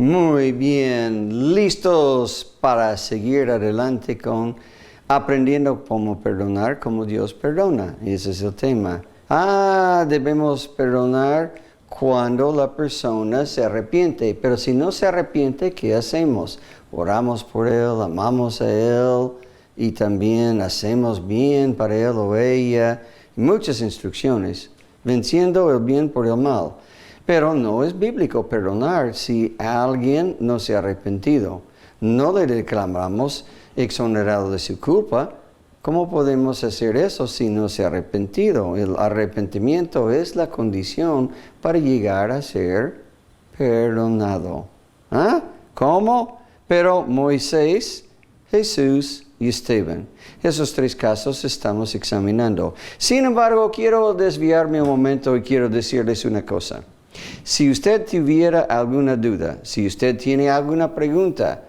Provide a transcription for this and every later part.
Muy bien, listos para seguir adelante con aprendiendo cómo perdonar como Dios perdona. Ese es el tema. Debemos perdonar cuando la persona se arrepiente. Pero si no se arrepiente, ¿qué hacemos? Oramos por él, amamos a él y también hacemos bien para él o ella. Muchas instrucciones, venciendo el bien por el mal. Pero no es bíblico perdonar si alguien no se ha arrepentido. No le reclamamos exonerado de su culpa. ¿Cómo podemos hacer eso si no se ha arrepentido? El arrepentimiento es la condición para llegar a ser perdonado. ¿Cómo? Pero Moisés, Jesús y Esteban. Esos tres casos estamos examinando. Sin embargo, quiero desviarme un momento y quiero decirles una cosa. Si usted tuviera alguna duda, si usted tiene alguna pregunta,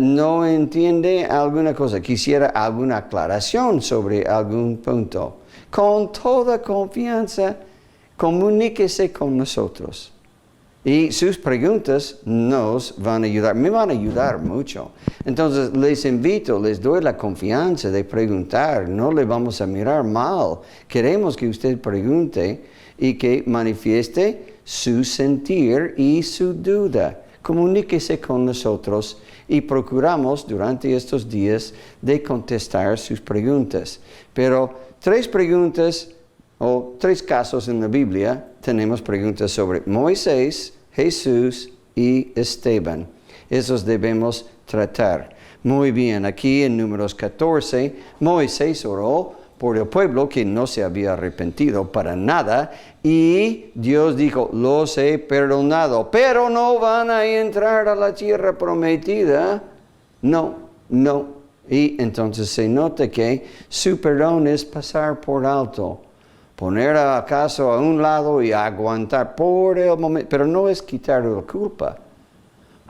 no entiende alguna cosa, quisiera alguna aclaración sobre algún punto, con toda confianza, comuníquese con nosotros. Y sus preguntas nos van a ayudar, me van a ayudar mucho. Entonces les invito, les doy la confianza de preguntar, no le vamos a mirar mal. Queremos que usted pregunte y que manifieste su sentir y su duda. Comuníquese con nosotros y procuramos durante estos días de contestar sus preguntas. Pero 3 preguntas o 3 casos en la Biblia tenemos preguntas sobre Moisés, Jesús y Esteban. Esos debemos tratar. Muy bien, aquí en Números 14, Moisés oró por el pueblo que no se había arrepentido para nada, y Dios dijo, los he perdonado, pero no van a entrar a la tierra prometida. No. Y entonces se nota que su perdón es pasar por alto, poner acaso a un lado y aguantar por el momento, pero no es quitar la culpa.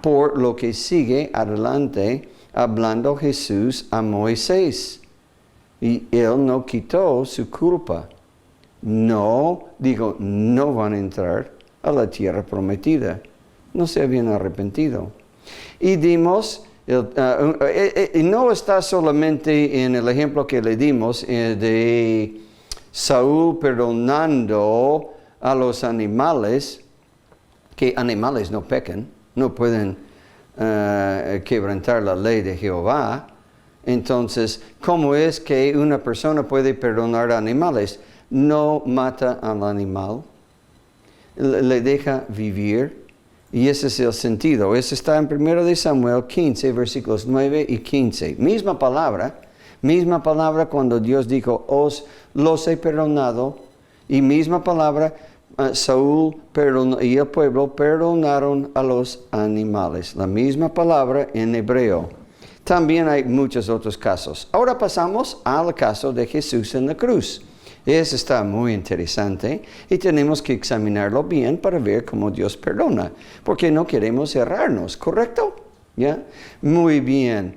Por lo que sigue adelante, hablando Jesús a Moisés. Y él no quitó su culpa. No van a entrar a la tierra prometida. No se habían arrepentido. Y dimos, no está solamente en el ejemplo que le dimos de Saúl perdonando a los animales, que animales no pecan, no pueden quebrantar la ley de Jehová. Entonces, ¿cómo es que una persona puede perdonar a animales? No mata al animal, le deja vivir, y ese es el sentido. Eso está en 1 Samuel 15, versículos 9 y 15. Misma palabra cuando Dios dijo, los he perdonado, y misma palabra, Saúl perdonó, y el pueblo perdonaron a los animales. La misma palabra en hebreo. También hay muchos otros casos. Ahora pasamos al caso de Jesús en la cruz. Ese está muy interesante y tenemos que examinarlo bien para ver cómo Dios perdona, porque no queremos errarnos, ¿correcto? ¿Ya? Muy bien.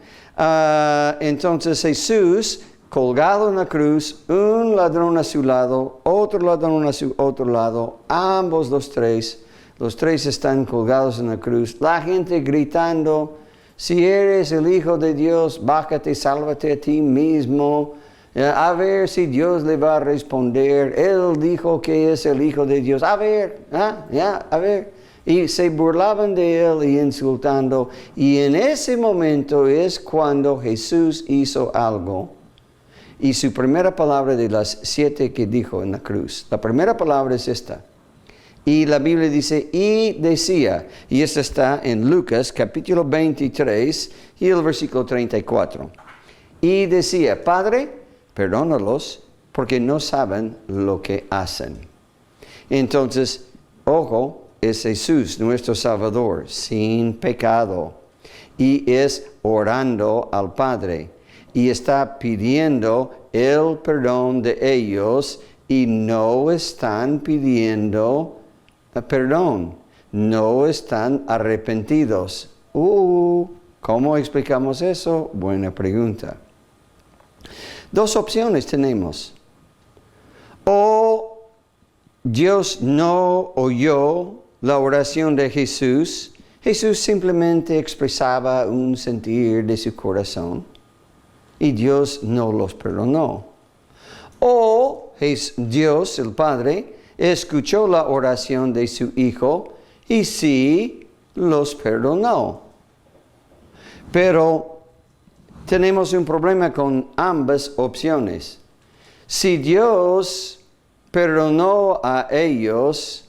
Entonces Jesús, colgado en la cruz, un ladrón a su lado, otro ladrón a su otro lado, ambos los tres están colgados en la cruz, la gente gritando, si eres el Hijo de Dios, bájate, sálvate a ti mismo. A ver si Dios le va a responder. Él dijo que es el Hijo de Dios. A ver. Y se burlaban de él y insultando. Y en ese momento es cuando Jesús hizo algo. Y su primera palabra de las 7 que dijo en la cruz. La primera palabra es esta. Y la Biblia dice, y decía, y esto está en Lucas capítulo 23 y el versículo 34. Y decía, Padre, perdónalos porque no saben lo que hacen. Entonces, ojo, es Jesús, nuestro Salvador, sin pecado. Y es orando al Padre. Y está pidiendo el perdón de ellos y no están pidiendo perdón, no están arrepentidos. ¿Cómo explicamos eso? Buena pregunta. 2 opciones tenemos. O Dios no oyó la oración de Jesús Jesús simplemente expresaba un sentir de su corazón y Dios no los perdonó. O Dios, el Padre, escuchó la oración de su Hijo y sí los perdonó. Pero tenemos un problema con ambas opciones. Si Dios perdonó a ellos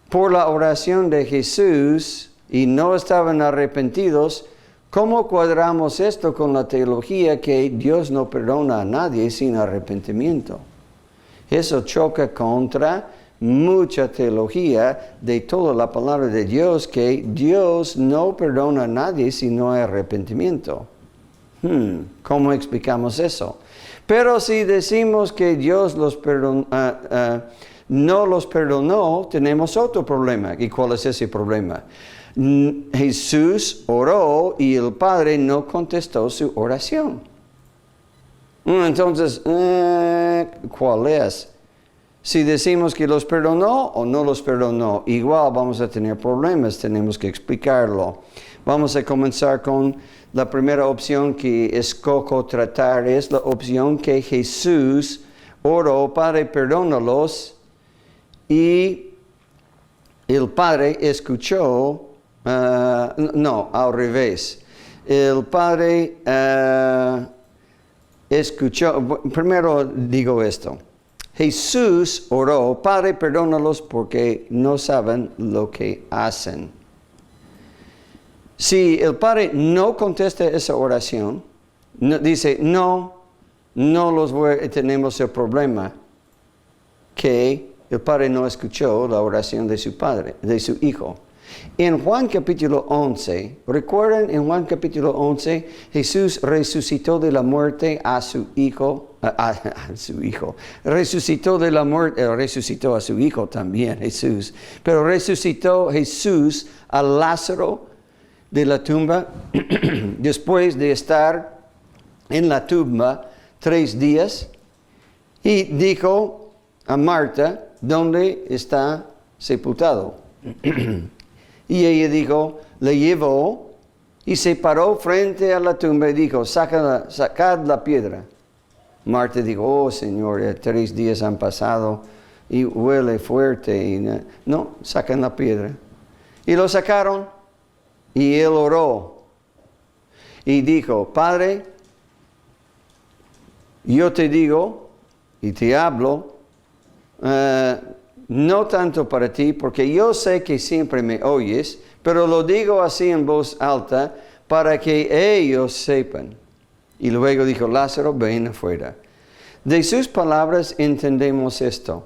por la oración de Jesús y no estaban arrepentidos, ¿cómo cuadramos esto con la teología que Dios no perdona a nadie sin arrepentimiento? Eso choca contra mucha teología de toda la palabra de Dios, que Dios no perdona a nadie si no hay arrepentimiento. ¿Cómo explicamos eso? Pero si decimos que Dios no los perdonó, tenemos otro problema. ¿Y cuál es ese problema? Jesús oró y el Padre no contestó su oración. Entonces, ¿cuál es? Si decimos que los perdonó o no los perdonó, igual vamos a tener problemas, tenemos que explicarlo. Vamos a comenzar con la primera opción que escojo tratar, es la opción que Jesús oró, Padre, perdónalos, y el Padre escuchó, no, al revés. El Padre escuchó, primero digo esto. Jesús oró, Padre, perdónalos porque no saben lo que hacen. Si el Padre no contesta esa oración, dice, tenemos el problema que el Padre no escuchó la oración de su Padre, de su Hijo. En Juan capítulo 11, ¿recuerdan? En Juan capítulo 11, Jesús resucitó de la muerte a su Hijo, resucitó de la muerte, resucitó a su Hijo también, Jesús, pero resucitó Jesús a Lázaro de la tumba, después de estar en la tumba 3 días, y dijo a Marta, ¿dónde está sepultado? Y ella dijo, le llevó y se paró frente a la tumba y dijo, sacad la piedra. Marta dijo, oh Señor, 3 días han pasado y huele fuerte. Y no, sacan la piedra. Y lo sacaron y él oró. Y dijo, Padre, yo te digo y te hablo, no tanto para ti, porque yo sé que siempre me oyes, pero lo digo así en voz alta para que ellos sepan. Y luego dijo, Lázaro, ven afuera. De sus palabras entendemos esto,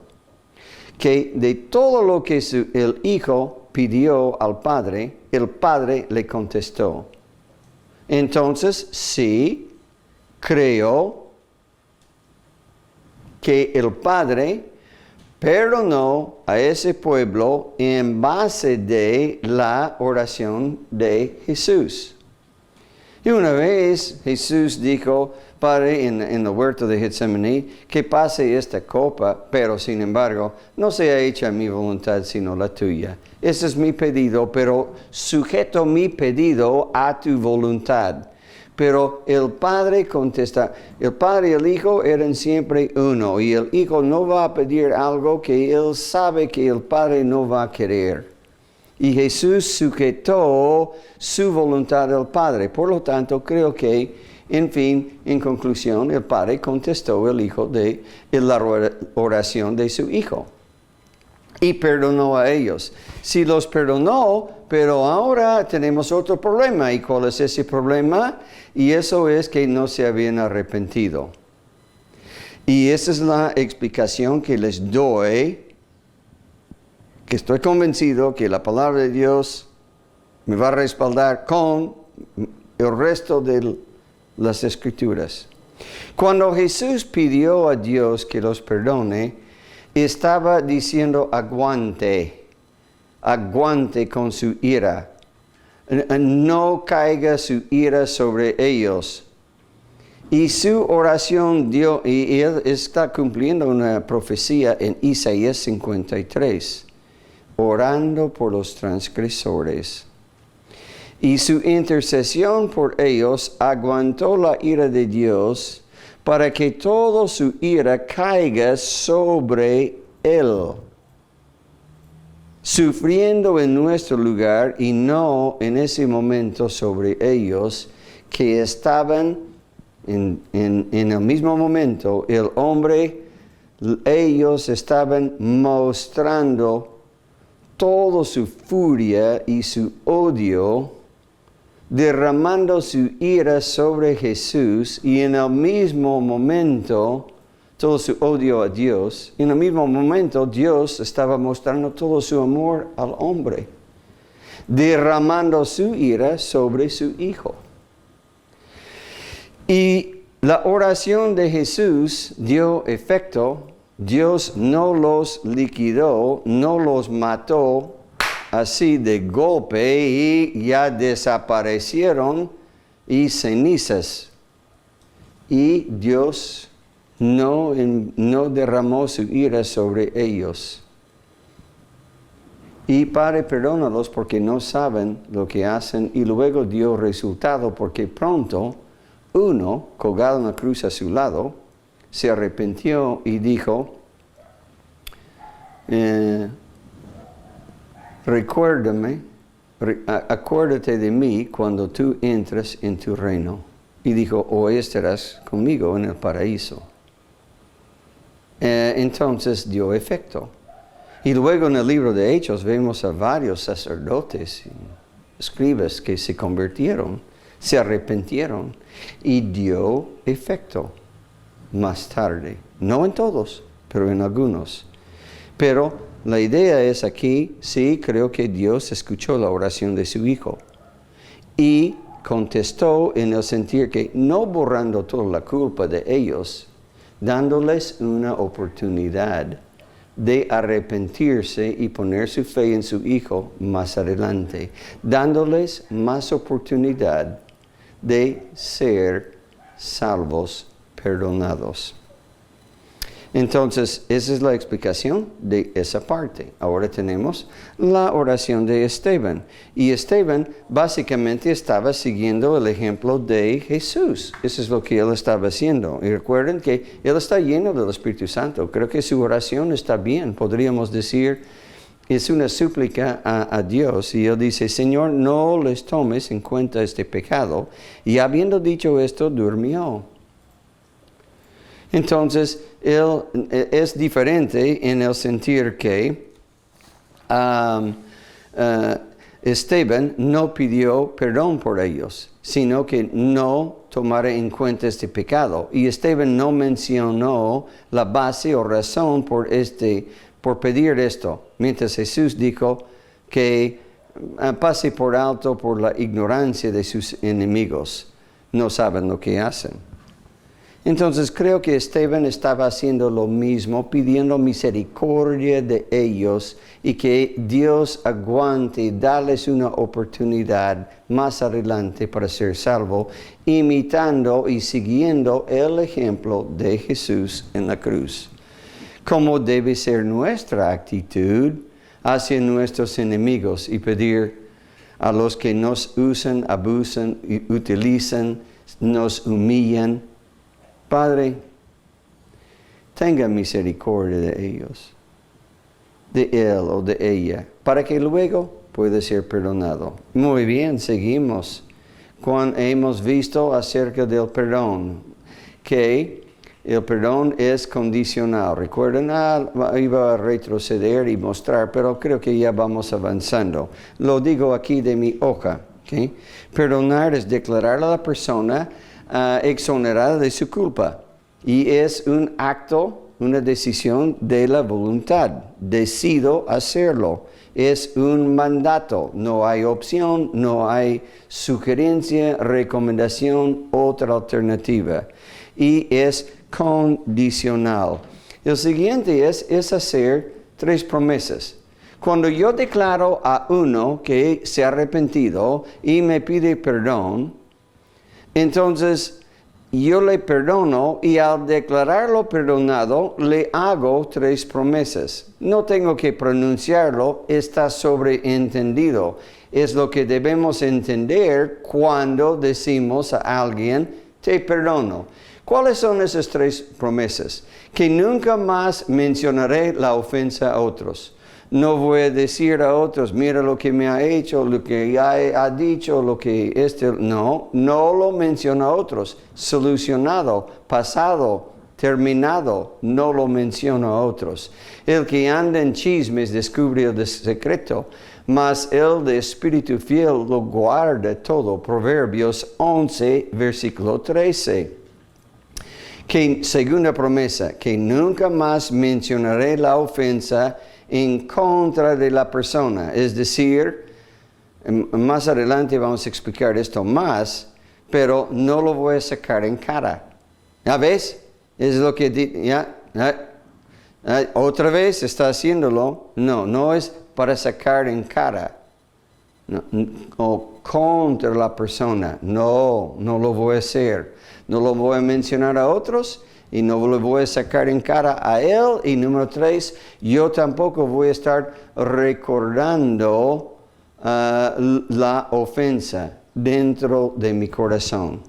que de todo lo que el Hijo pidió al Padre, el Padre le contestó. Entonces, sí, creo que el Padre perdonó a ese pueblo en base de la oración de Jesús. Y una vez Jesús dijo, Padre, en el huerto de Getsemaní, que pase esta copa, pero sin embargo, no sea hecha mi voluntad sino la tuya. Ese es mi pedido, pero sujeto mi pedido a tu voluntad. Pero el Padre contesta, el Padre y el Hijo eran siempre uno, y el Hijo no va a pedir algo que Él sabe que el Padre no va a querer. Y Jesús sujetó su voluntad al Padre. Por lo tanto, creo que, en fin, en conclusión, el Padre contestó al Hijo de la oración de su Hijo. Y perdonó a ellos. Sí los perdonó, pero ahora tenemos otro problema. ¿Y cuál es ese problema? Y eso es que no se habían arrepentido. Y esa es la explicación que les doy, que estoy convencido que la palabra de Dios me va a respaldar con el resto de las Escrituras. Cuando Jesús pidió a Dios que los perdone, estaba diciendo aguante con su ira. No caiga su ira sobre ellos. Y su oración dio, y él está cumpliendo una profecía en Isaías 53, orando por los transgresores. y su intercesión por ellos aguantó la ira de Dios para que toda su ira caiga sobre él, sufriendo en nuestro lugar y no en ese momento sobre ellos que estaban en el mismo momento, el hombre, ellos estaban mostrando toda su furia y su odio, derramando su ira sobre Jesús, y en el mismo momento, todo su odio a Dios, en el mismo momento Dios estaba mostrando todo su amor al hombre, derramando su ira sobre su Hijo. Y la oración de Jesús dio efecto. Dios no los liquidó, no los mató así de golpe y ya desaparecieron y cenizas. Y Dios no derramó su ira sobre ellos. Y Padre, perdónalos porque no saben lo que hacen. Y luego dio resultado porque pronto uno, colgado en la cruz a su lado, se arrepintió y dijo, acuérdate de mí cuando tú entres en tu reino. Y dijo, hoy estarás conmigo en el paraíso. Entonces dio efecto. Y luego en el libro de Hechos vemos a varios sacerdotes y escribas que se convirtieron, se arrepintieron y dio efecto más tarde. No en todos, pero en algunos. Pero la idea es aquí, sí, creo que Dios escuchó la oración de su Hijo y contestó en el sentir que no borrando toda la culpa de ellos, dándoles una oportunidad de arrepentirse y poner su fe en su Hijo más adelante, dándoles más oportunidad de ser salvos, perdonados. Entonces, esa es la explicación de esa parte. Ahora tenemos la oración de Esteban. Y Esteban básicamente estaba siguiendo el ejemplo de Jesús. Eso es lo que él estaba haciendo. Y recuerden que él está lleno del Espíritu Santo. Creo que su oración está bien. Podríamos decir, es una súplica a Dios. Y él dice, Señor, no les tomes en cuenta este pecado. Y habiendo dicho esto, durmió. Entonces, él es diferente en el sentir que Esteban no pidió perdón por ellos, sino que no tomara en cuenta este pecado. Y Esteban no mencionó la base o razón por pedir esto, mientras Jesús dijo que pase por alto por la ignorancia de sus enemigos. No saben lo que hacen. Entonces creo que Esteban estaba haciendo lo mismo, pidiendo misericordia de ellos y que Dios aguante, darles una oportunidad más adelante para ser salvo, imitando y siguiendo el ejemplo de Jesús en la cruz. Como debe ser nuestra actitud hacia nuestros enemigos y pedir a los que nos usan, abusan, utilizan, nos humillan. Padre, tenga misericordia de ellos, de él o de ella, para que luego pueda ser perdonado. Muy bien, seguimos. Cuando hemos visto acerca del perdón, que el perdón es condicional. Recuerden, iba a retroceder y mostrar, pero creo que ya vamos avanzando. Lo digo aquí de mi hoja. ¿Okay? Perdonar es declarar a la persona exonerada de su culpa. Y es un acto, una decisión de la voluntad. Decido hacerlo. Es un mandato. No hay opción, no hay sugerencia, recomendación, otra alternativa. Y es condicional. El siguiente es hacer 3 promesas. Cuando yo declaro a uno que se ha arrepentido y me pide perdón, entonces yo le perdono y al declararlo perdonado le hago 3 promesas. No tengo que pronunciarlo, está sobreentendido. es lo que debemos entender cuando decimos a alguien, te perdono. ¿Cuáles son esas 3 promesas? Que nunca más mencionaré la ofensa a otros. No voy a decir a otros, mira lo que me ha hecho, lo que ha dicho, lo que no lo menciona a otros. Solucionado, pasado, terminado, no lo menciona a otros. El que anda en chismes descubre el secreto, mas el de espíritu fiel lo guarda todo. Proverbios 11, versículo 13. Segunda promesa, que nunca más mencionaré la ofensa en contra de la persona. Es decir, más adelante vamos a explicar esto más, pero no lo voy a sacar en cara. ¿Ya ves? Es lo que otra vez está haciéndolo. No es para sacar en cara. No, o contra la persona. No lo voy a hacer. No lo voy a mencionar a otros y no lo voy a sacar en cara a él. Y número 3, yo tampoco voy a estar recordando la ofensa dentro de mi corazón.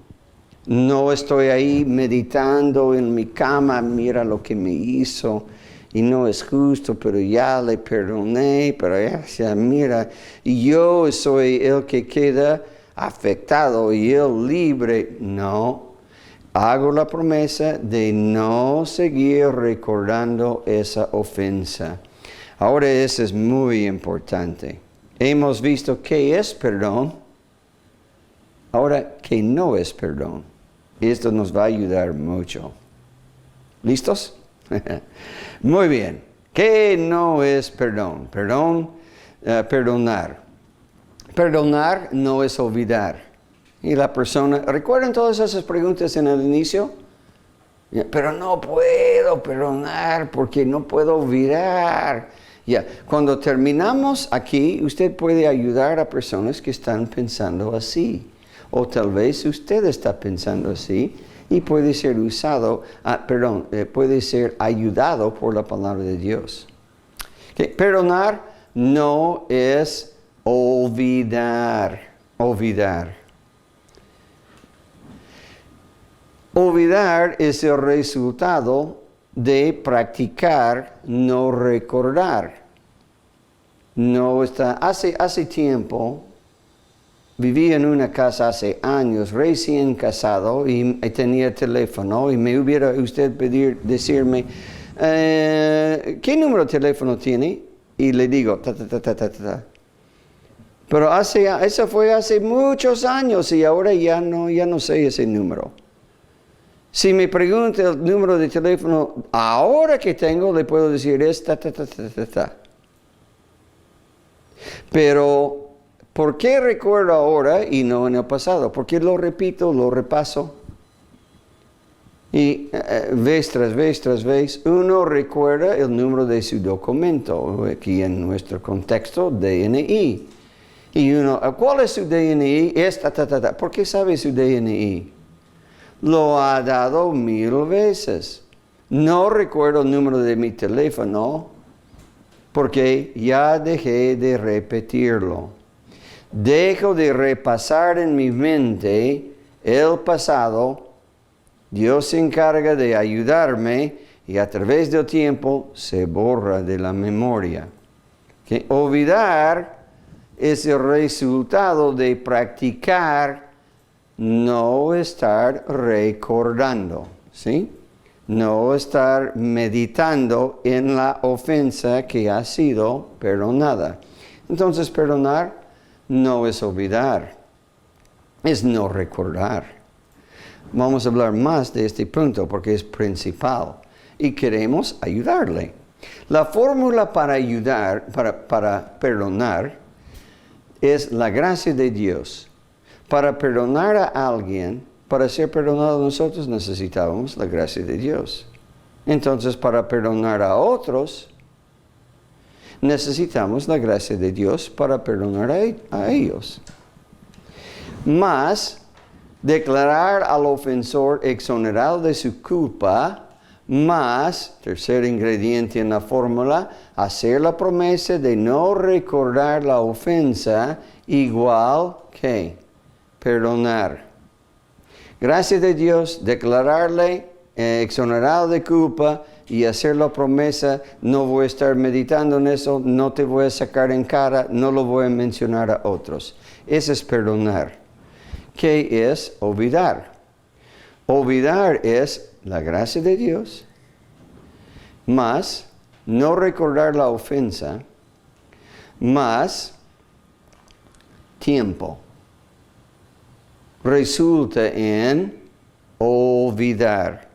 No estoy ahí meditando en mi cama, mira lo que me hizo y no es justo, pero ya le perdoné, pero ya mira, yo soy el que queda afectado y él libre. No. Hago la promesa de no seguir recordando esa ofensa. Ahora eso es muy importante. Hemos visto qué es perdón. Ahora, qué no es perdón. Esto nos va a ayudar mucho. ¿Listos? Muy bien. ¿Qué no es perdón? Perdonar. Perdonar no es olvidar. Y la persona, ¿recuerdan todas esas preguntas en el inicio? Pero no puedo perdonar porque no puedo olvidar. Cuando terminamos aquí, usted puede ayudar a personas que están pensando así. O tal vez usted está pensando así y puede ser puede ser ayudado por la palabra de Dios. Perdonar no es olvidar. Olvidar es el resultado de practicar no recordar. Hace tiempo, vivía en una casa hace años, recién casado, y tenía teléfono, y me hubiera usted decirme, ¿qué número de teléfono tiene? Y le digo, Pero eso fue hace muchos años, y ahora ya no sé ese número. Si me pregunta el número de teléfono ahora que tengo, le puedo decir Pero, ¿por qué recuerdo ahora y no en el pasado? Porque lo repito, lo repaso. Y vez tras vez, uno recuerda el número de su documento, aquí en nuestro contexto, DNI. Y uno, ¿cuál es su DNI? ¿Por qué sabe su DNI? Lo ha dado 1000 veces. No recuerdo el número de mi teléfono porque ya dejé de repetirlo. Dejo de repasar en mi mente el pasado. Dios se encarga de ayudarme y a través del tiempo se borra de la memoria. Olvidar es el resultado de practicar no estar recordando, ¿sí? No estar meditando en la ofensa que ha sido perdonada. Entonces, perdonar no es olvidar, es no recordar. Vamos a hablar más de este punto porque es principal y queremos ayudarle. La fórmula para ayudar, para perdonar, es la gracia de Dios. Para perdonar a alguien, para ser perdonados nosotros necesitábamos la gracia de Dios. Entonces, para perdonar a otros, necesitamos la gracia de Dios para perdonar a ellos. Más, declarar al ofensor exonerado de su culpa, Más, tercer ingrediente en la fórmula, hacer la promesa de no recordar la ofensa, igual que perdonar. Gracias de Dios, declararle exonerado de culpa y hacer la promesa, no voy a estar meditando en eso, no te voy a sacar en cara, no lo voy a mencionar a otros. Eso es perdonar. ¿Qué es olvidar? Olvidar es la gracia de Dios, más no recordar la ofensa, más tiempo. Resulta en olvidar.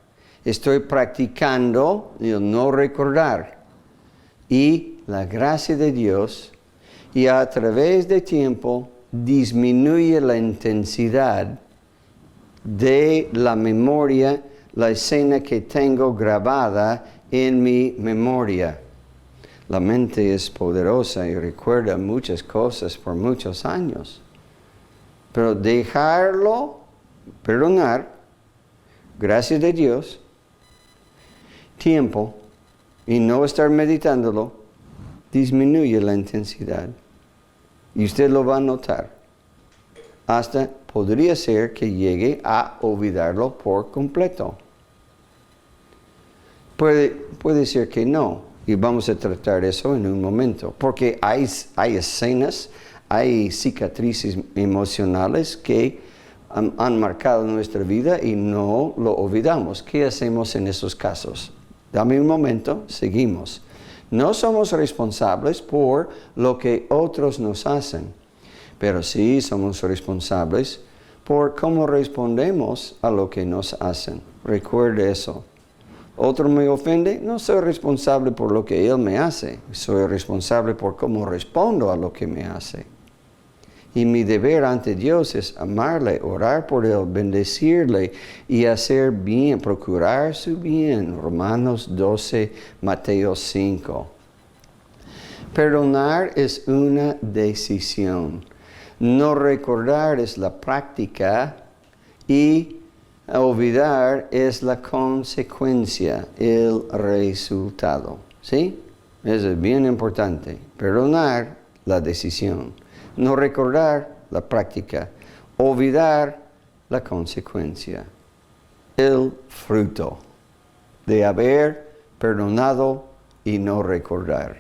Estoy practicando el no recordar. Y la gracia de Dios, y a través de tiempo, disminuye la intensidad de la memoria, la escena que tengo grabada en mi memoria. La mente es poderosa y recuerda muchas cosas por muchos años. Pero dejarlo, perdonar, gracias de Dios, tiempo, y no estar meditándolo, disminuye la intensidad. Y usted lo va a notar. Hasta podría ser que llegue a olvidarlo por completo. Puede ser que no. Y vamos a tratar eso en un momento. Porque hay escenas, hay cicatrices emocionales que han marcado nuestra vida y no lo olvidamos. ¿Qué hacemos en esos casos? Dame un momento, seguimos. No somos responsables por lo que otros nos hacen, pero sí somos responsables por cómo respondemos a lo que nos hacen. Recuerde eso. Otro me ofende, no soy responsable por lo que él me hace. Soy responsable por cómo respondo a lo que me hace. Y mi deber ante Dios es amarle, orar por él, bendecirle y hacer bien, procurar su bien. Romanos 12, Mateo 5. Perdonar es una decisión. No recordar es la práctica y olvidar es la consecuencia, el resultado. ¿Sí? Eso es bien importante. Perdonar, la decisión. No recordar, la práctica. Olvidar, la consecuencia. El fruto de haber perdonado y no recordar.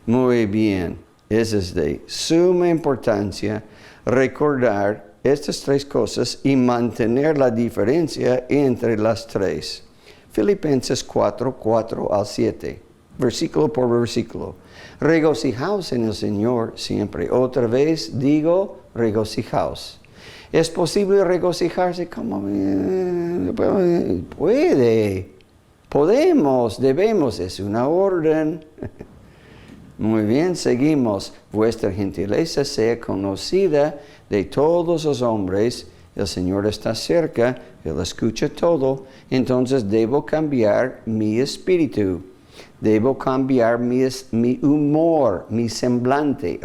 Muy bien. Eso es de suma importancia recordar estas tres cosas y mantener la diferencia entre las tres. Filipenses 4, 4 al 7, versículo por versículo. Regocijaos en el Señor siempre. Otra vez digo, regocijaos. ¿Es posible regocijarse? ¿Cómo? Puede. Podemos, debemos. Es una orden. Muy bien, seguimos. Vuestra gentileza sea conocida de todos los hombres. El Señor está cerca, Él escucha todo. Entonces debo cambiar mi espíritu. Debo cambiar mi humor, mi semblante,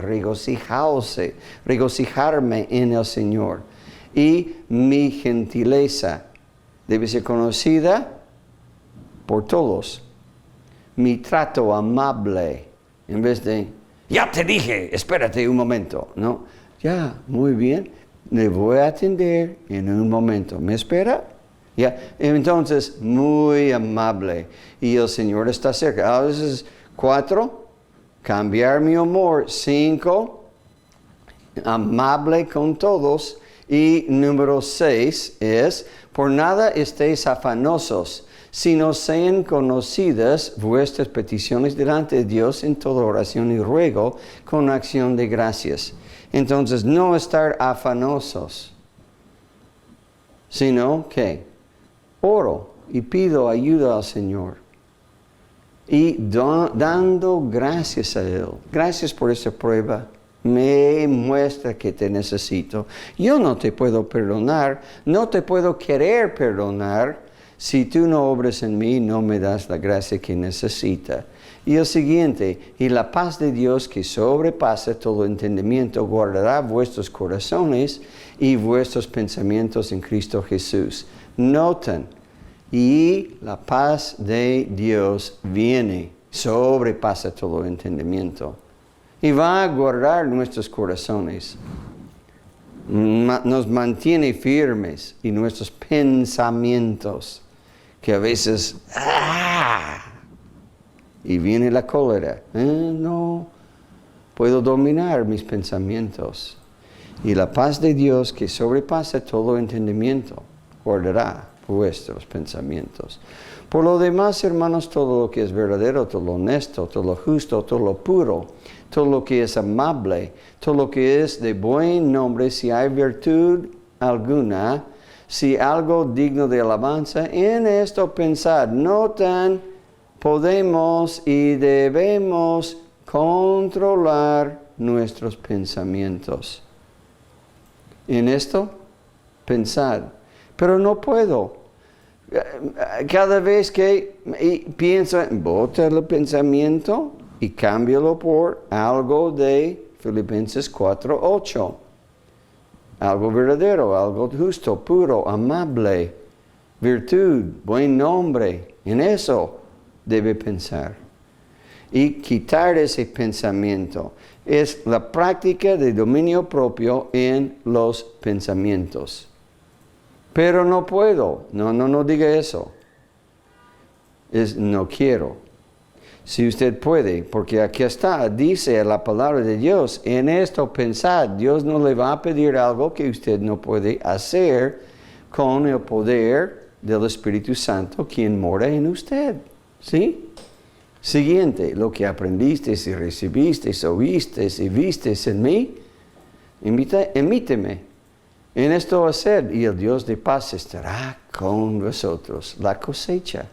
regocijarme en el Señor. Y mi gentileza debe ser conocida por todos. Mi trato amable. En vez de, ya te dije, espérate un momento. No, ya, muy bien, le voy a atender en un momento. ¿Me espera? Ya, entonces, muy amable. Y el Señor está cerca. A veces, 4, cambiar mi humor. 5, amable con todos. Y número 6 es, por nada estéis afanosos, sino sean conocidas vuestras peticiones delante de Dios en toda oración y ruego con acción de gracias. Entonces, no estar afanosos, sino que oro y pido ayuda al Señor. Y dando gracias a Él. Gracias por esta prueba. Me muestra que te necesito. Yo no te puedo perdonar, no te puedo querer perdonar, si tú no obras en mí, no me das la gracia que necesita. Y el siguiente, y la paz de Dios que sobrepasa todo entendimiento, guardará vuestros corazones y vuestros pensamientos en Cristo Jesús. Noten, y la paz de Dios viene, sobrepasa todo entendimiento y va a guardar nuestros corazones. Nos mantiene firmes y nuestros pensamientos, que a veces, y viene la cólera. No puedo dominar mis pensamientos. Y la paz de Dios, que sobrepasa todo entendimiento, guardará vuestros pensamientos. Por lo demás, hermanos, todo lo que es verdadero, todo lo honesto, todo lo justo, todo lo puro, todo lo que es amable, todo lo que es de buen nombre, si hay virtud alguna, si algo digno de alabanza, en esto pensad. Notan, podemos y debemos controlar nuestros pensamientos. En esto, pensad. Pero no puedo. Cada vez que pienso, bota el pensamiento y cámbialo por algo de Filipenses 4:8. Algo verdadero, algo justo, puro, amable, virtud, buen nombre. En eso debe pensar. Y quitar ese pensamiento. Es la práctica de dominio propio en los pensamientos. Pero no puedo. No diga eso. No quiero. Si usted puede, porque aquí está, dice la palabra de Dios, en esto pensad. Dios no le va a pedir algo que usted no puede hacer con el poder del Espíritu Santo, quien mora en usted. ¿Sí? Siguiente, lo que aprendiste y recibiste, oíste y viste en mí, emíteme. En esto haced, y el Dios de paz estará con vosotros. La cosecha,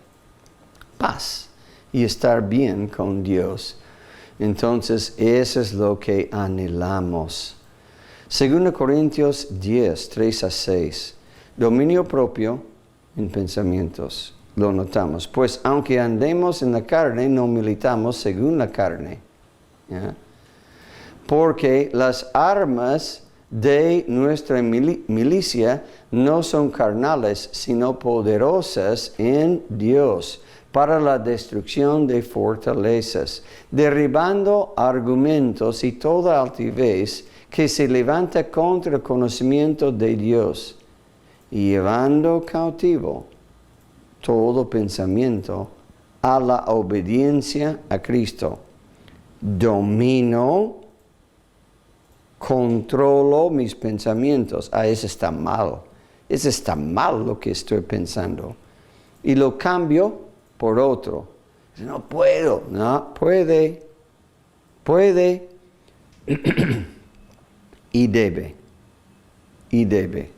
paz y estar bien con Dios. Entonces, eso es lo que anhelamos. 2 Corintios 10, 3-6. Dominio propio en pensamientos. Lo notamos. Pues aunque andemos en la carne, no militamos según la carne. ¿Ya? Porque las armas de nuestra milicia no son carnales, sino poderosas en Dios para la destrucción de fortalezas, derribando argumentos y toda altivez que se levanta contra el conocimiento de Dios, y llevando cautivo todo pensamiento a la obediencia a Cristo. Domino, controlo mis pensamientos. Eso está mal. Eso está mal lo que estoy pensando. Y lo cambio por otro. No puedo. No, puede. Puede. Y debe. Y debe.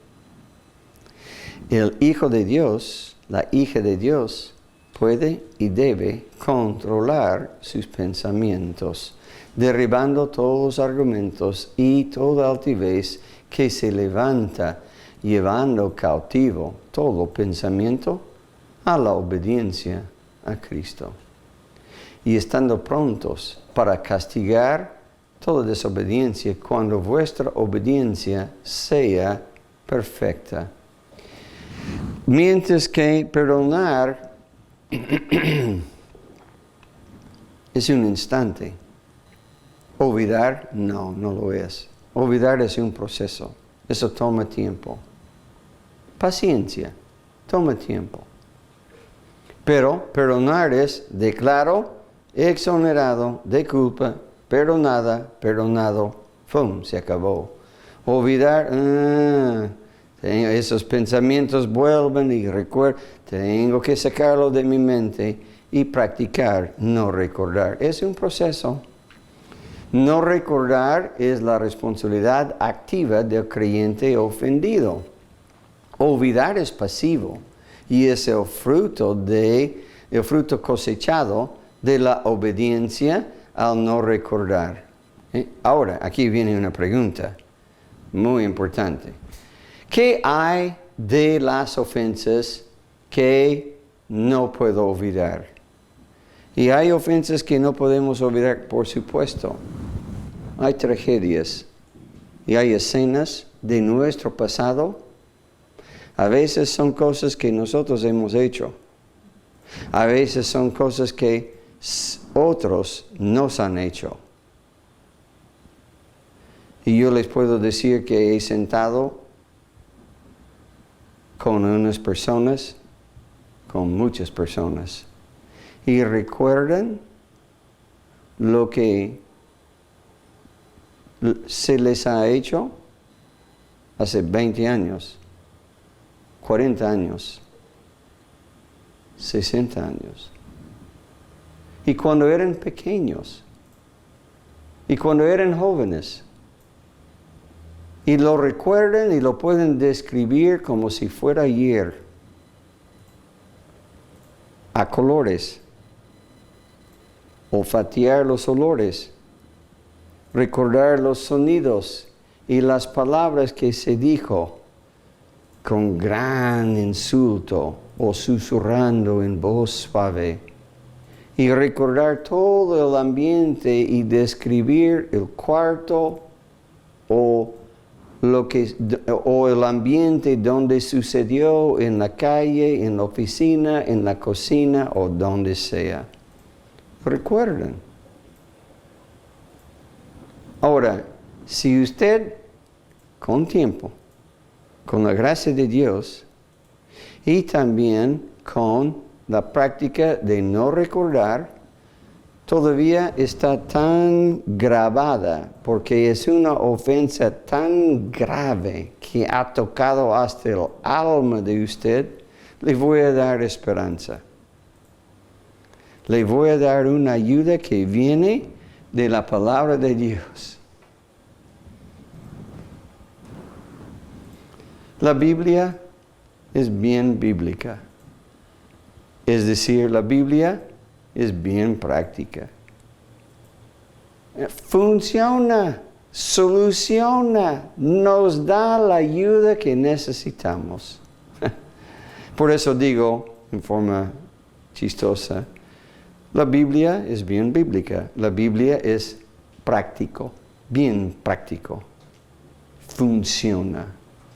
El Hijo de Dios, la hija de Dios, puede y debe controlar sus pensamientos, derribando todos los argumentos y toda altivez que se levanta, llevando cautivo todo pensamiento a la obediencia a Cristo. Y estando prontos para castigar toda desobediencia cuando vuestra obediencia sea perfecta. Mientras que perdonar es un instante. Olvidar, no lo es. Olvidar es un proceso. Eso toma tiempo. Paciencia, toma tiempo. Pero perdonar es declaro, exonerado de culpa, perdonado, ¡fum! Se acabó. Olvidar, esos pensamientos vuelven y recuerdo, tengo que sacarlo de mi mente y practicar no recordar. Es un proceso. No recordar es la responsabilidad activa del creyente ofendido. Olvidar es pasivo y es el fruto cosechado de la obediencia al no recordar. Ahora, aquí viene una pregunta muy importante. ¿Qué hay de las ofensas que no puedo olvidar? Y hay ofensas que no podemos olvidar, por supuesto. Hay tragedias y hay escenas de nuestro pasado A veces son cosas que nosotros hemos hecho. A veces son cosas que otros nos han hecho. Y yo les puedo decir que he sentado con unas personas, con muchas personas, y recuerdan lo que se les ha hecho hace 20 años, 40 años, 60 años. Y cuando eran pequeños, y cuando eran jóvenes, y lo recuerdan y lo pueden describir como si fuera ayer, a colores, olfatear los olores, recordar los sonidos y las palabras que se dijo con gran insulto o susurrando en voz suave, y recordar todo el ambiente y describir el cuarto o el ambiente donde sucedió, en la calle, en la oficina, en la cocina o donde sea. Recuerden. Ahora, si usted, con tiempo, con la gracia de Dios, y también con la práctica de no recordar, todavía está tan grabada, porque es una ofensa tan grave que ha tocado hasta el alma de usted, le voy a dar esperanza. Le voy a dar una ayuda que viene de la palabra de Dios. La Biblia es bien bíblica. Es decir, la Biblia es bien práctica. Funciona, soluciona, nos da la ayuda que necesitamos. Por eso digo, en forma chistosa, la Biblia es bien bíblica. La Biblia es práctico, bien práctico. Funciona.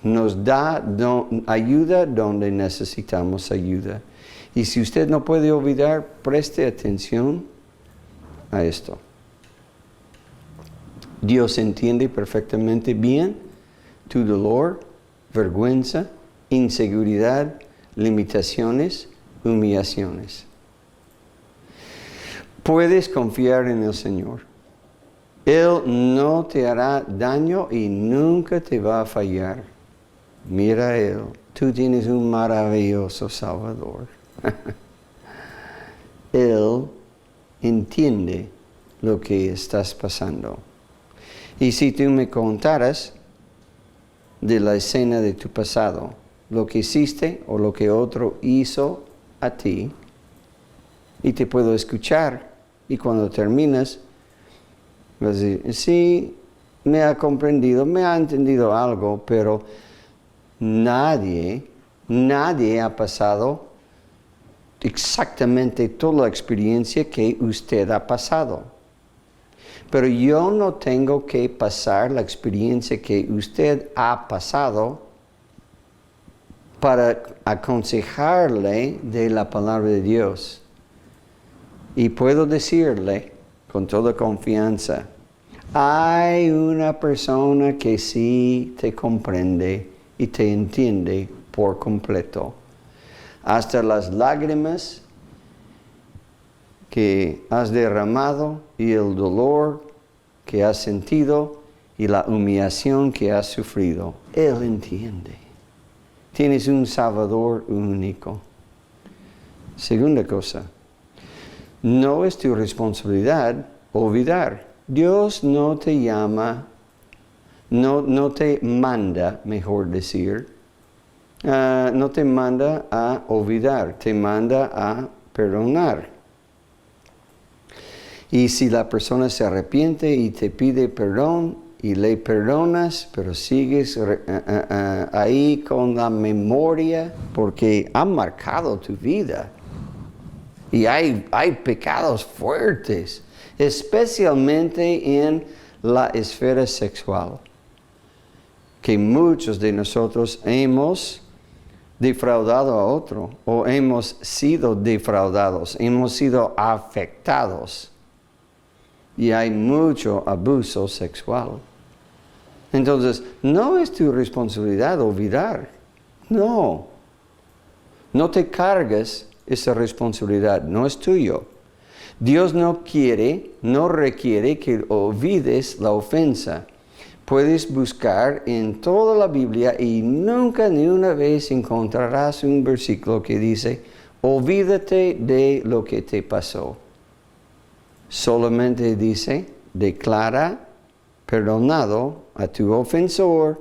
Nos da ayuda donde necesitamos ayuda. Y si usted no puede olvidar, preste atención a esto. Dios entiende perfectamente bien tu dolor, vergüenza, inseguridad, limitaciones, humillaciones. Puedes confiar en el Señor. Él no te hará daño y nunca te va a fallar. Mira a Él. Tú tienes un maravilloso Salvador. Él entiende lo que estás pasando. Y si tú me contaras de la escena de tu pasado, lo que hiciste o lo que otro hizo a ti, y te puedo escuchar, y cuando terminas, vas a decir, sí, me ha comprendido, me ha entendido algo, pero nadie ha pasado exactamente toda la experiencia que usted ha pasado. Pero yo no tengo que pasar la experiencia que usted ha pasado para aconsejarle de la palabra de Dios. Y puedo decirle con toda confianza, hay una persona que sí te comprende y te entiende por completo. Hasta las lágrimas que has derramado y el dolor que has sentido y la humillación que has sufrido. Él entiende. Tienes un Salvador único. Segunda cosa, no es tu responsabilidad olvidar. Dios no te llama, no te manda, mejor decir, no te manda a olvidar, te manda a perdonar. Y si la persona se arrepiente y te pide perdón y le perdonas, pero sigues ahí con la memoria porque ha marcado tu vida. Y hay pecados fuertes, especialmente en la esfera sexual, que muchos de nosotros hemos defraudado a otro o hemos sido defraudados, hemos sido afectados y hay mucho abuso sexual. Entonces, no es tu responsabilidad olvidar. No. No te cargues esa responsabilidad, no es tuyo. Dios no requiere que olvides la ofensa. Puedes buscar en toda la Biblia y nunca ni una vez encontrarás un versículo que dice, olvídate de lo que te pasó. Solamente dice, declara perdonado a tu ofensor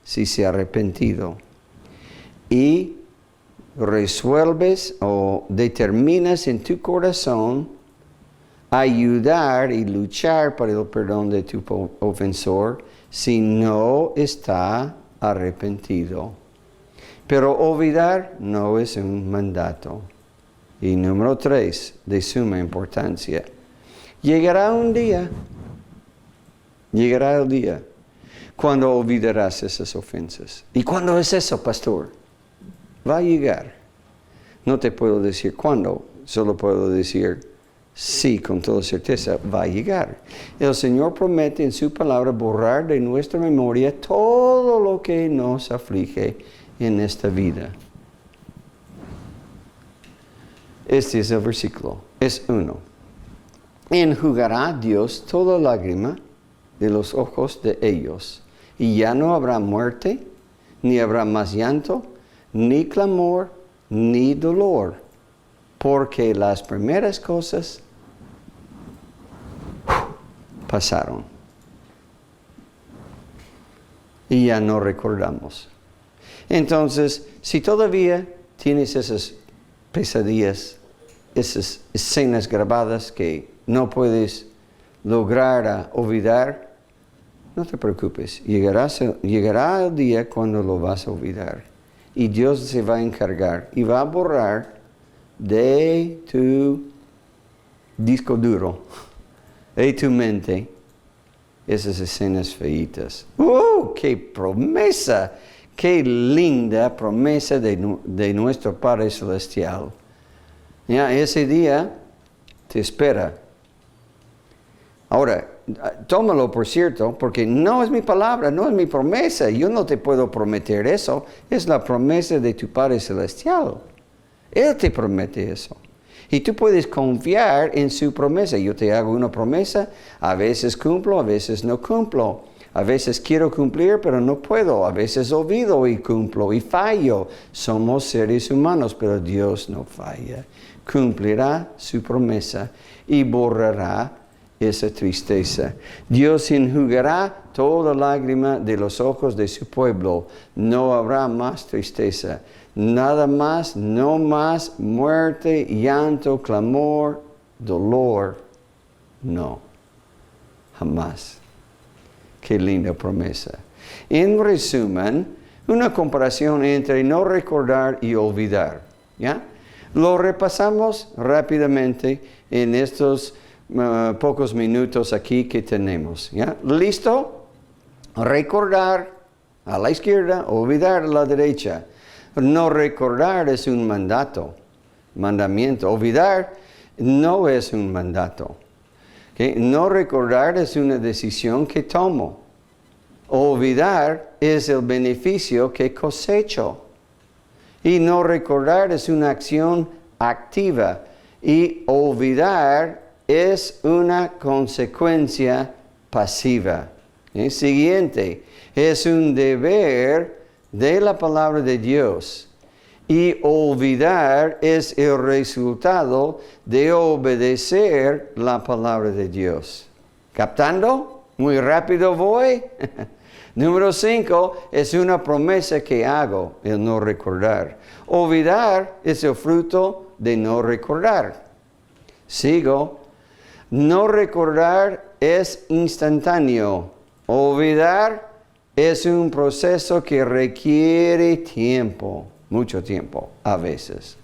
si se ha arrepentido. Y resuelves o determinas en tu corazón ayudar y luchar por el perdón de tu ofensor si no está arrepentido. Pero olvidar no es un mandato. Y número 3, de suma importancia. Llegará el día, cuando olvidarás esas ofensas. ¿Y cuándo es eso, pastor? Va a llegar. No te puedo decir cuándo, solo puedo decir sí, con toda certeza, va a llegar. El Señor promete en su palabra borrar de nuestra memoria todo lo que nos aflige en esta vida. Este es el versículo, es 1. Enjugará Dios toda lágrima de los ojos de ellos, y ya no habrá muerte, ni habrá más llanto, ni clamor, ni dolor, porque las primeras cosas pasaron. Y ya no recordamos. Entonces, si todavía tienes esas pesadillas, esas escenas grabadas que no puedes lograr olvidar, no te preocupes. Llegará el día cuando lo vas a olvidar. Y Dios se va a encargar y va a borrar de tu disco duro, de tu mente, esas escenas feitas. ¡Oh, qué promesa! ¡Qué linda promesa de nuestro Padre Celestial! Ya, ese día te espera. Ahora, tómalo por cierto, porque no es mi palabra, no es mi promesa. Yo no te puedo prometer eso. Es la promesa de tu Padre Celestial. Él te promete eso. Y tú puedes confiar en su promesa. Yo te hago una promesa, a veces cumplo, a veces no cumplo. A veces quiero cumplir, pero no puedo. A veces olvido y cumplo y fallo. Somos seres humanos, pero Dios no falla. Cumplirá su promesa y borrará esa tristeza. Dios enjugará toda lágrima de los ojos de su pueblo. No habrá más tristeza. Nada más, no más muerte, llanto, clamor, dolor. No, jamás. Qué linda promesa. En resumen, una comparación entre no recordar y olvidar. ¿Ya? Lo repasamos rápidamente en estos pocos minutos aquí que tenemos. ¿Ya? ¿Listo? Recordar a la izquierda, olvidar a la derecha. No recordar es un mandamiento. Olvidar no es un mandato. ¿Okay? No recordar es una decisión que tomo. Olvidar es el beneficio que cosecho. Y no recordar es una acción activa. Y olvidar es una consecuencia pasiva. Siguiente, es un deber de la palabra de Dios. Y olvidar es el resultado de obedecer la palabra de Dios. ¿Captando? Muy rápido voy. Número 5, es una promesa que hago, el no recordar. Olvidar es el fruto de no recordar. Sigo. No recordar es instantáneo. Olvidar es un proceso que requiere tiempo, mucho tiempo, a veces.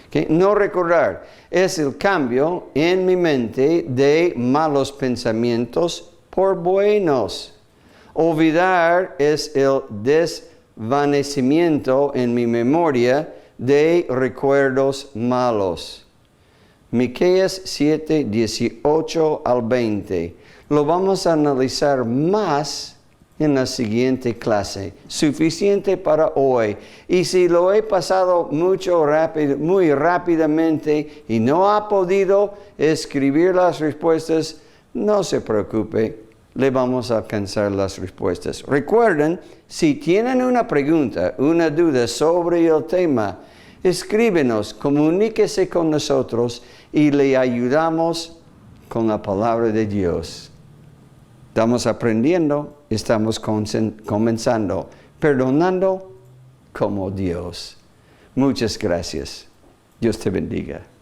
¿Okay? No recordar es el cambio en mi mente de malos pensamientos por buenos. Olvidar es el vanecimiento en mi memoria de recuerdos malos. Miqueas 7, 18 al 20. Lo vamos a analizar más en la siguiente clase. Suficiente para hoy. Y si lo he pasado muy rápidamente y no ha podido escribir las respuestas, no se preocupe, le vamos a alcanzar las respuestas. Recuerden, si tienen una pregunta, una duda sobre el tema, escríbenos, comuníquese con nosotros y le ayudamos con la palabra de Dios. Estamos aprendiendo, estamos comenzando, perdonando como Dios. Muchas gracias. Dios te bendiga.